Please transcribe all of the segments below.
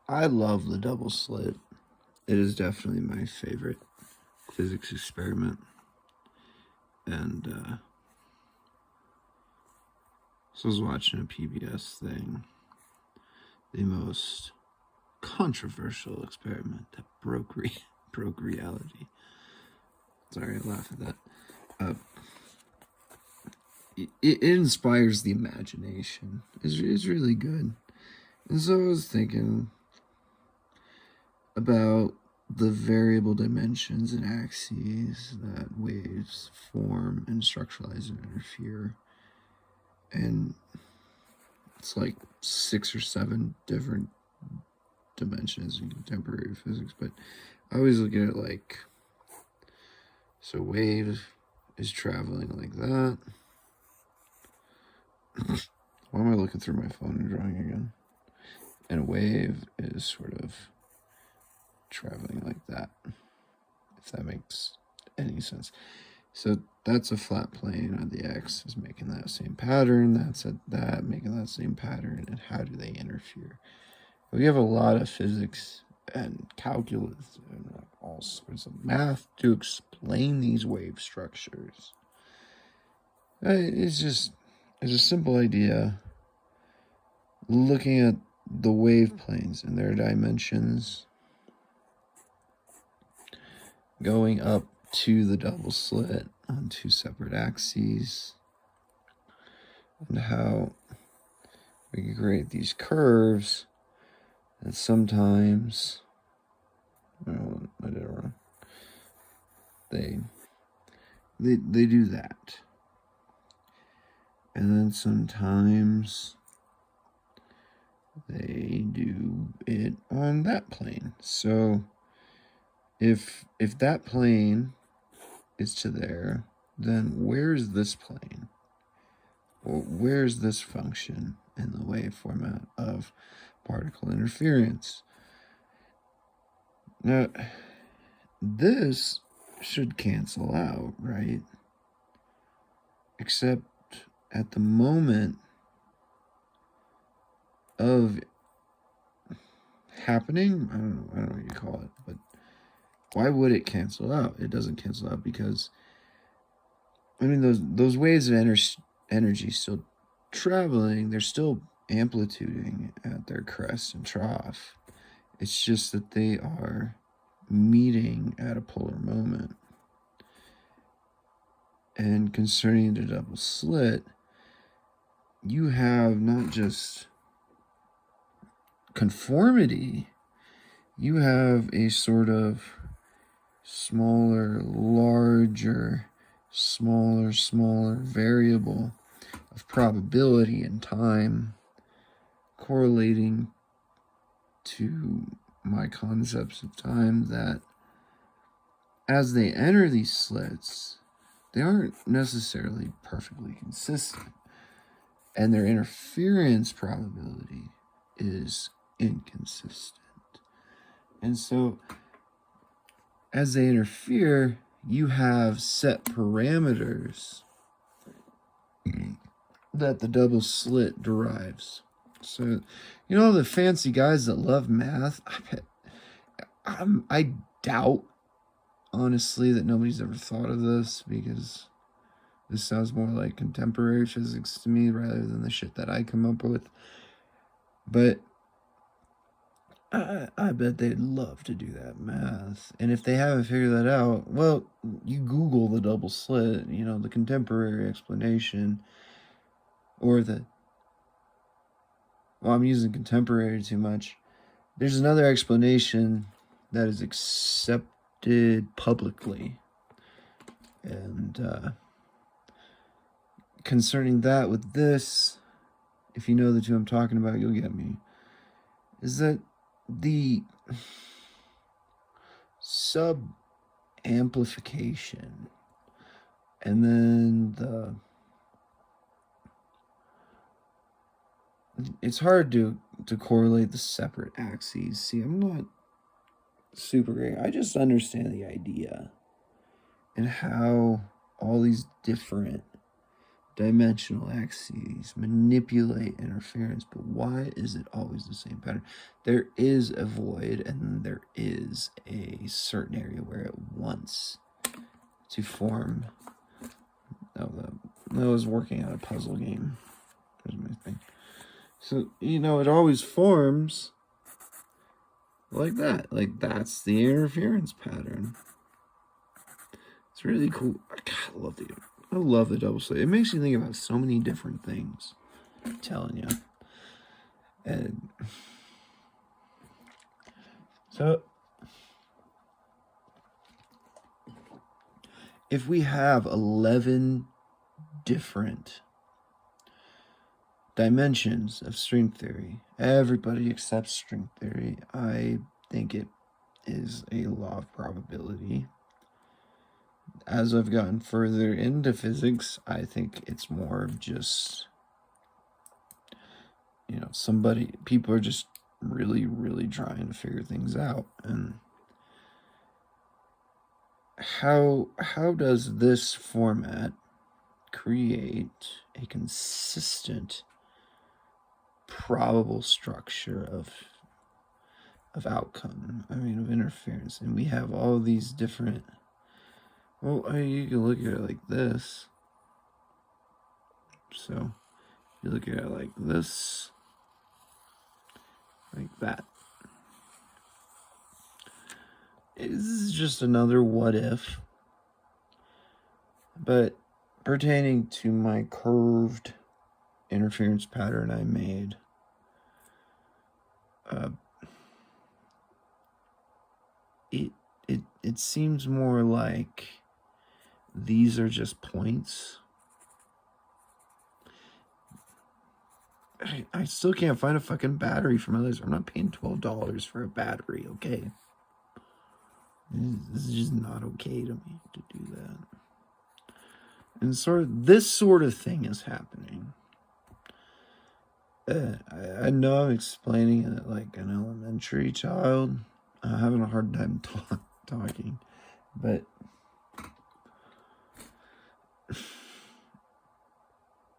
I love the double slit. It is definitely my favorite physics experiment. And so I was watching a PBS thing, the most controversial experiment that broke reality. Sorry, I laugh at that. It inspires the imagination. It's really good. And so I was thinking about the variable dimensions and axes that waves form and structuralize and interfere. And it's like 6 or 7 different dimensions in contemporary physics, but I always look at it like, so wave is traveling like that. Why am I looking through my phone and drawing again? And a wave is sort of traveling like that, if that makes any sense. So that's a flat plane, and the x is making that same pattern, that's that making that same pattern, and how do they interfere? We have a lot of physics and calculus and like all sorts of math to explain these wave structures. It's a simple idea. Looking at the wave planes and their dimensions, going up to the double slit on 2 separate axes, and how we can create these curves that sometimes, oh, I did it wrong. They do that, and then sometimes they do it on that plane. So if that plane is to there, then where's this plane? Or where's this function in the wave format of particle interference? Now, this should cancel out, right? Except at the moment of happening, I don't know what you call it, but why would it cancel out? It doesn't cancel out because, I mean, those waves of energy still traveling, they're still amplituding at their crest and trough. It's just that they are meeting at a polar moment. And concerning the double slit, you have not just conformity, you have a sort of smaller, larger, smaller variable of probability and time correlating to my concepts of time, that as they enter these slits, they aren't necessarily perfectly consistent, and their interference probability is inconsistent. And so as they interfere, you have set parameters that the double slit derives. So, you know, the fancy guys that love math, I doubt, honestly, that nobody's ever thought of this, because this sounds more like contemporary physics to me rather than the shit that I come up with. But I bet they'd love to do that math. And if they haven't figured that out, well, you Google the double slit, you know, the contemporary explanation, or I'm using contemporary too much. There's another explanation that is accepted publicly. And concerning that with this, if you know the two I'm talking about, you'll get me, is that the sub-amplification and then it's hard to correlate the separate axes. See, I'm not super great. I just understand the idea and how all these different dimensional axes manipulate interference, but why is it always the same pattern? There is a void, and there is a certain area where it wants to form. Oh, that was working on a puzzle game. Here's my thing. So, it always forms like that. Like, that's the interference pattern. It's really cool. I love the double slit. It makes you think about so many different things. I'm telling you. And so, if we have 11 different dimensions of string theory, everybody accepts string theory. I think it is a law of probability. As I've gotten further into physics, I think it's more of just, people are just really, really trying to figure things out. And how does this format create a consistent, probable structure of outcome? I mean, of interference. And we have all these different. Well, you can look at it like this. So, you look at it like this, like that. This is just another what if. But pertaining to my curved interference pattern I made, it seems more like these are just points. I still can't find a fucking battery from others. I'm not paying $12 for a battery, okay? This is just not okay to me to do that. And this sort of thing is happening. I know I'm explaining it like an elementary child. I'm having a hard time talking, but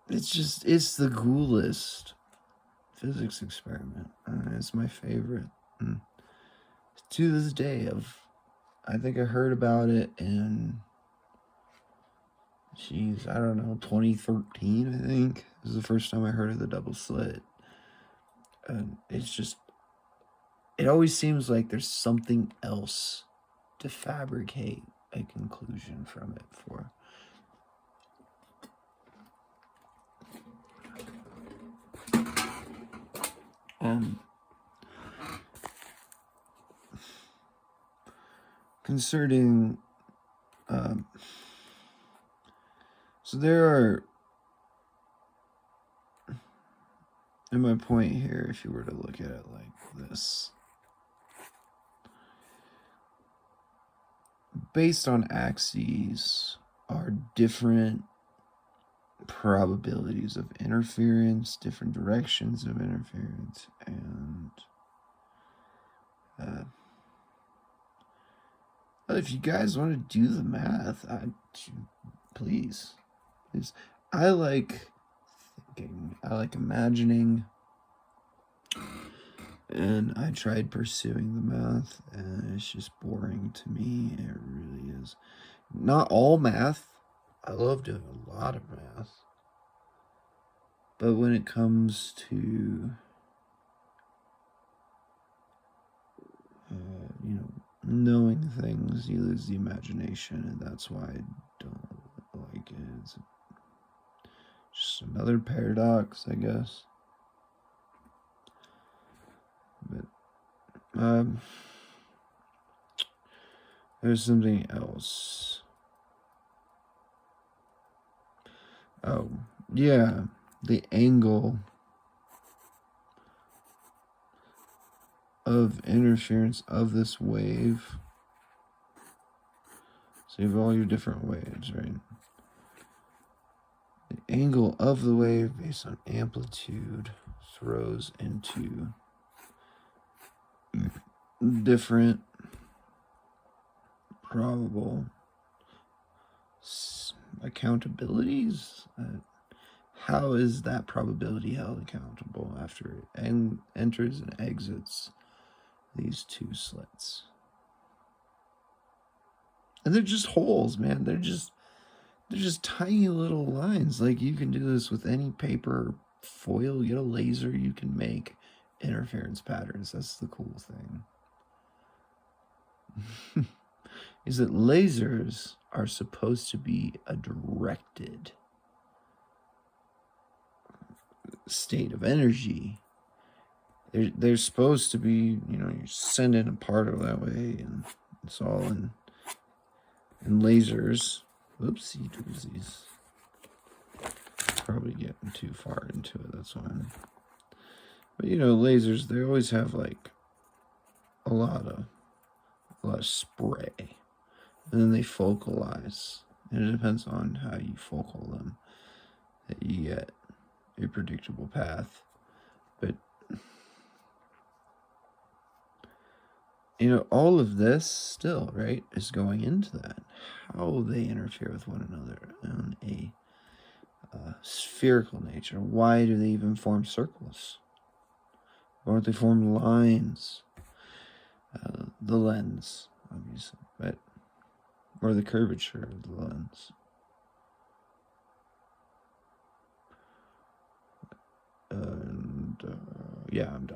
it's the coolest physics experiment. It's my favorite. And to this day, I think I heard about it in, I don't know, 2013, I think. This is the first time I heard of the double slit. And it always seems like there's something else to fabricate a conclusion from it for. Concerning, so there are, and my point here, if you were to look at it like this, based on axes are different probabilities of interference, different directions of interference, and if you guys want to do the math, please. I like thinking, I like imagining, and I tried pursuing the math, and it's just boring to me. It really is. Not all math. I love doing a lot of math. But when it comes to, knowing things, you lose the imagination, and that's why I don't like it. It's just another paradox, I guess. But there's something else. Oh, yeah, the angle of interference of this wave. So you have all your different waves, right? The angle of the wave based on amplitude throws into different probable accountabilities. how is that probability held accountable after it enters and exits these two slits? And they're just holes, man. They're just tiny little lines. Like, you can do this with any paper foil. You get a laser, you can make interference patterns. That's the cool thing. Is that lasers are supposed to be a directed state of energy. They're supposed to be, you're sending a particle that way, and it's all in lasers. Oopsie doosies. Probably getting too far into it, that's why. But lasers, they always have like a lot of spray, and then they focalize. And it depends on how you focal them that you get a predictable path. But all of this still, right, is going into that. How they interfere with one another on a spherical nature. Why do they even form circles? Why don't they form lines? The lens, obviously, but or the curvature of the lens. And yeah, I'm done.